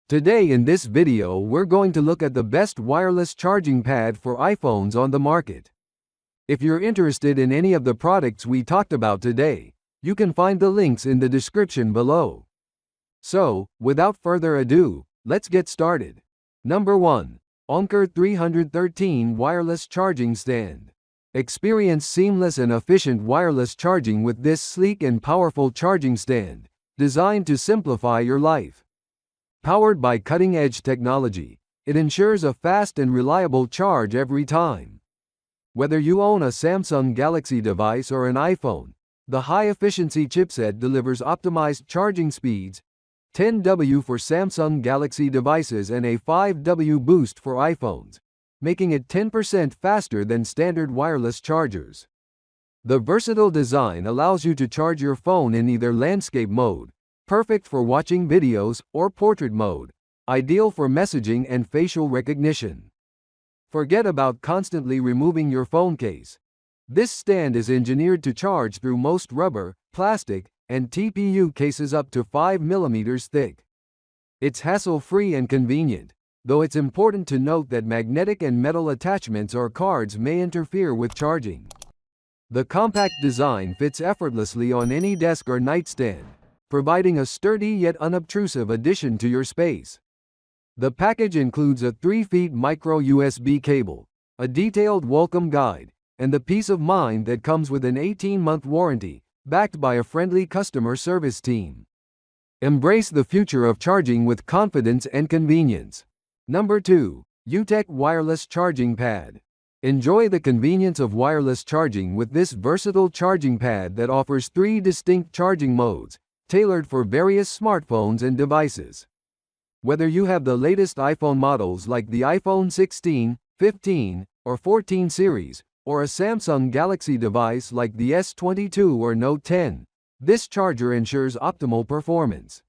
Today in this video we're going to look at the best wireless charging pad for iPhones on the market. If you're interested in any of the products we talked about today, you can find the links in the description below. So, without further ado, let's get started. Number 1. Anker 313 Wireless Charging Stand. Experience seamless and efficient wireless charging with this sleek and powerful charging stand, designed to simplify your life. Powered by cutting-edge technology, it ensures a fast and reliable charge every time. Whether you own a Samsung Galaxy device or an iPhone, the high-efficiency chipset delivers optimized charging speeds, 10W for Samsung Galaxy devices and a 5W boost for iPhones, making it 10% faster than standard wireless chargers. The versatile design allows you to charge your phone in either landscape mode, perfect for watching videos, or portrait mode, ideal for messaging and facial recognition. Forget about constantly removing your phone case. This stand is engineered to charge through most rubber, plastic, and TPU cases up to 5 mm thick. It's hassle-free and convenient, though it's important to note that magnetic and metal attachments or cards may interfere with charging. The compact design fits effortlessly on any desk or nightstand, providing a sturdy yet unobtrusive addition to your space. The package includes a 3-feet micro USB cable, a detailed welcome guide, and the peace of mind that comes with an 18-month warranty, backed by a friendly customer service team. Embrace the future of charging with confidence and convenience. Number 2. Yootech Wireless Charging Pad. Enjoy the convenience of wireless charging with this versatile charging pad that offers 3 distinct charging modes, tailored for various smartphones and devices. Whether you have the latest iPhone models like the iPhone 16, 15, or 14 series, or a Samsung Galaxy device like the S22 or Note 10, this charger ensures optimal performance.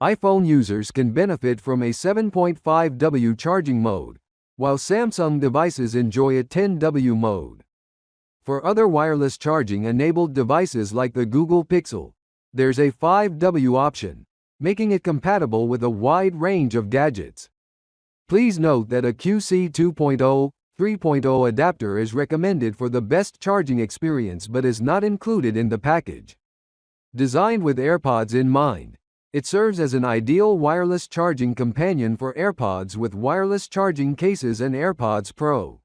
iPhone users can benefit from a 7.5W charging mode, while Samsung devices enjoy a 10W mode. For other wireless charging-enabled devices like the Google Pixel, there's a 5W option, making it compatible with a wide range of gadgets. Please note that a QC 2.0, 3.0 adapter is recommended for the best charging experience but is not included in the package. Designed with AirPods in mind, it serves as an ideal wireless charging companion for AirPods with wireless charging cases and AirPods Pro.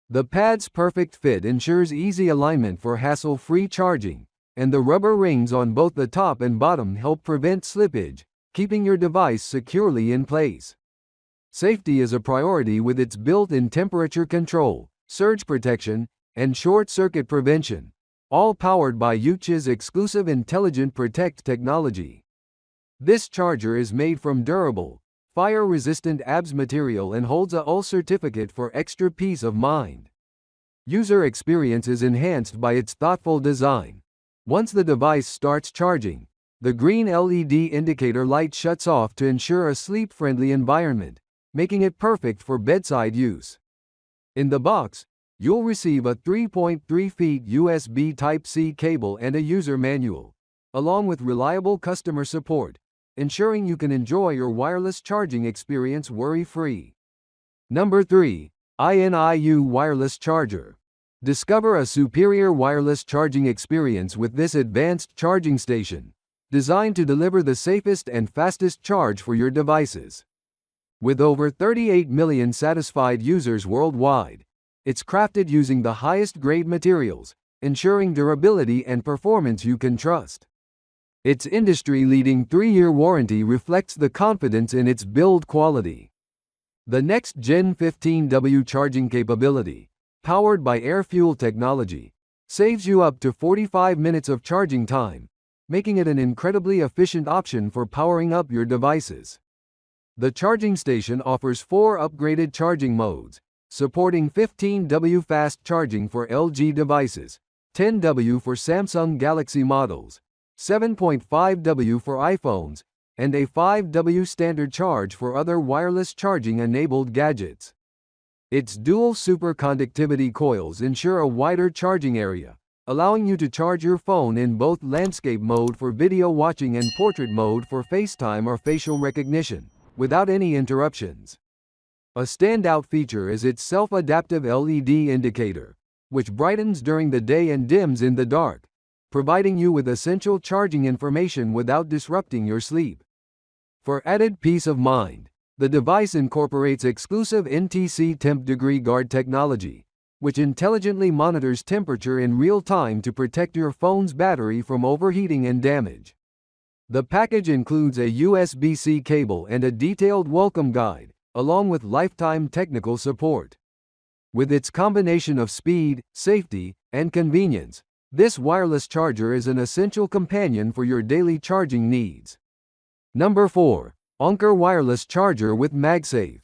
The pad's perfect fit ensures easy alignment for hassle-free charging, and the rubber rings on both the top and bottom help prevent slippage, keeping your device securely in place. Safety is a priority with its built-in temperature control, surge protection, and short-circuit prevention, all powered by Yootech's exclusive Intelligent Protect technology. This charger is made from durable, fire-resistant ABS material and holds a UL certificate for extra peace of mind. User experience is enhanced by its thoughtful design. Once the device starts charging, the green LED indicator light shuts off to ensure a sleep-friendly environment, making it perfect for bedside use. In the box, you'll receive a 3.3 feet USB Type-C cable and a user manual, along with reliable customer support, ensuring you can enjoy your wireless charging experience worry-free. Number 3. INIU Wireless Charger. Discover a superior wireless charging experience with this advanced charging station, designed to deliver the safest and fastest charge for your devices. With over 38 million satisfied users worldwide, it's crafted using the highest grade materials, ensuring durability and performance you can trust. Its industry-leading 3-year warranty reflects the confidence in its build quality. The next-gen 15W charging capability, powered by air-fuel technology, saves you up to 45 minutes of charging time, making it an incredibly efficient option for powering up your devices. The charging station offers 4 upgraded charging modes, supporting 15W fast charging for LG devices, 10W for Samsung Galaxy models, 7.5W for iPhones, and a 5W standard charge for other wireless charging-enabled gadgets. Its dual superconductivity coils ensure a wider charging area, allowing you to charge your phone in both landscape mode for video watching and portrait mode for FaceTime or facial recognition, without any interruptions. A standout feature is its self-adaptive LED indicator, which brightens during the day and dims in the dark, providing you with essential charging information without disrupting your sleep. For added peace of mind, the device incorporates exclusive NTC Temp Degree Guard technology, which intelligently monitors temperature in real time to protect your phone's battery from overheating and damage. The package includes a USB-C cable and a detailed welcome guide, along with lifetime technical support. With its combination of speed, safety, and convenience, this wireless charger is an essential companion for your daily charging needs. Number 4. Anker Wireless Charger with MagSafe.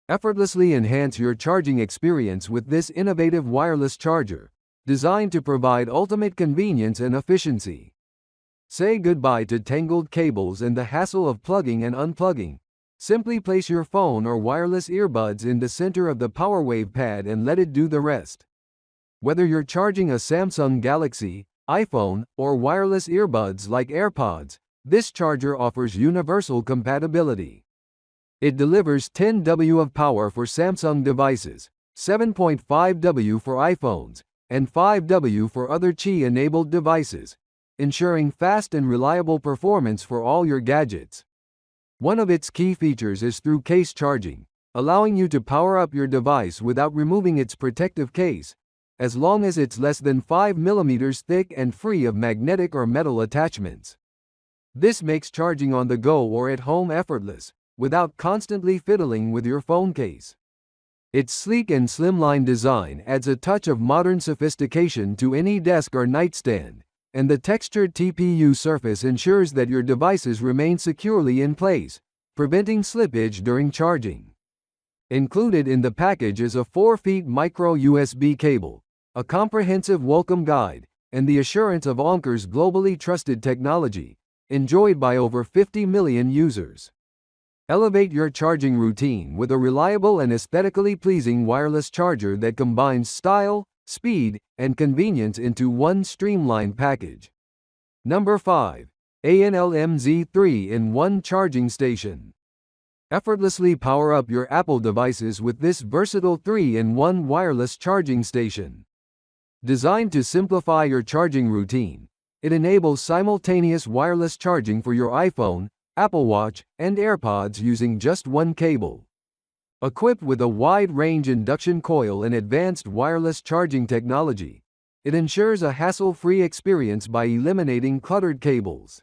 Effortlessly enhance your charging experience with this innovative wireless charger, designed to provide ultimate convenience and efficiency. Say goodbye to tangled cables and the hassle of plugging and unplugging. Simply place your phone or wireless earbuds in the center of the PowerWave pad and let it do the rest. Whether you're charging a Samsung Galaxy, iPhone, or wireless earbuds like AirPods, this charger offers universal compatibility. It delivers 10 W of power for Samsung devices, 7.5 W for iPhones, and 5 W for other Qi-enabled devices, ensuring fast and reliable performance for all your gadgets. One of its key features is through case charging, allowing you to power up your device without removing its protective case, as long as it's less than 5 mm thick and free of magnetic or metal attachments. This makes charging on the go or at home effortless, without constantly fiddling with your phone case. Its sleek and slimline design adds a touch of modern sophistication to any desk or nightstand, and the textured TPU surface ensures that your devices remain securely in place, preventing slippage during charging. Included in the package is a 4 feet micro USB cable, a comprehensive welcome guide, and the assurance of Anker's globally trusted technology, enjoyed by over 50 million users. Elevate your charging routine with a reliable and aesthetically pleasing wireless charger that combines style, speed, and convenience into one streamlined package. Number 5. Anlmz 3-in-1 Charging Station. Effortlessly power up your Apple devices with this versatile 3-in-1 wireless charging station. Designed to simplify your charging routine, it enables simultaneous wireless charging for your iPhone, Apple Watch, and AirPods using just one cable. Equipped with a wide-range induction coil and advanced wireless charging technology, it ensures a hassle-free experience by eliminating cluttered cables.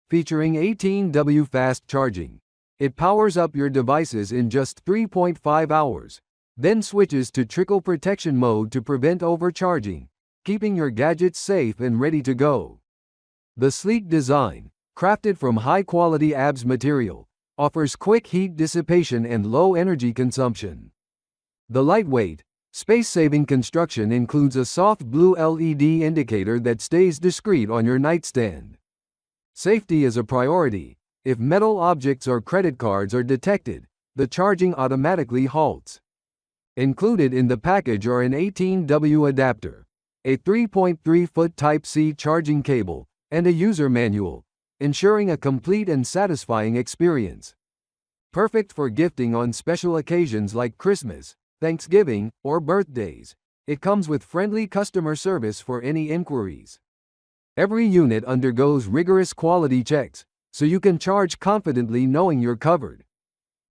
Featuring 18W fast charging, it powers up your devices in just 3.5 hours, then switches to trickle protection mode to prevent overcharging, keeping your gadgets safe and ready to go. The sleek design, crafted from high-quality ABS material, offers quick heat dissipation and low energy consumption. The lightweight, space-saving construction includes a soft blue LED indicator that stays discreet on your nightstand. Safety is a priority. If metal objects or credit cards are detected, the charging automatically halts. Included in the package are an 18W adapter, a 3.3-foot Type-C charging cable, and a user manual, ensuring a complete and satisfying experience. Perfect for gifting on special occasions like Christmas, Thanksgiving, or birthdays, it comes with friendly customer service for any inquiries. Every unit undergoes rigorous quality checks, so you can charge confidently knowing you're covered.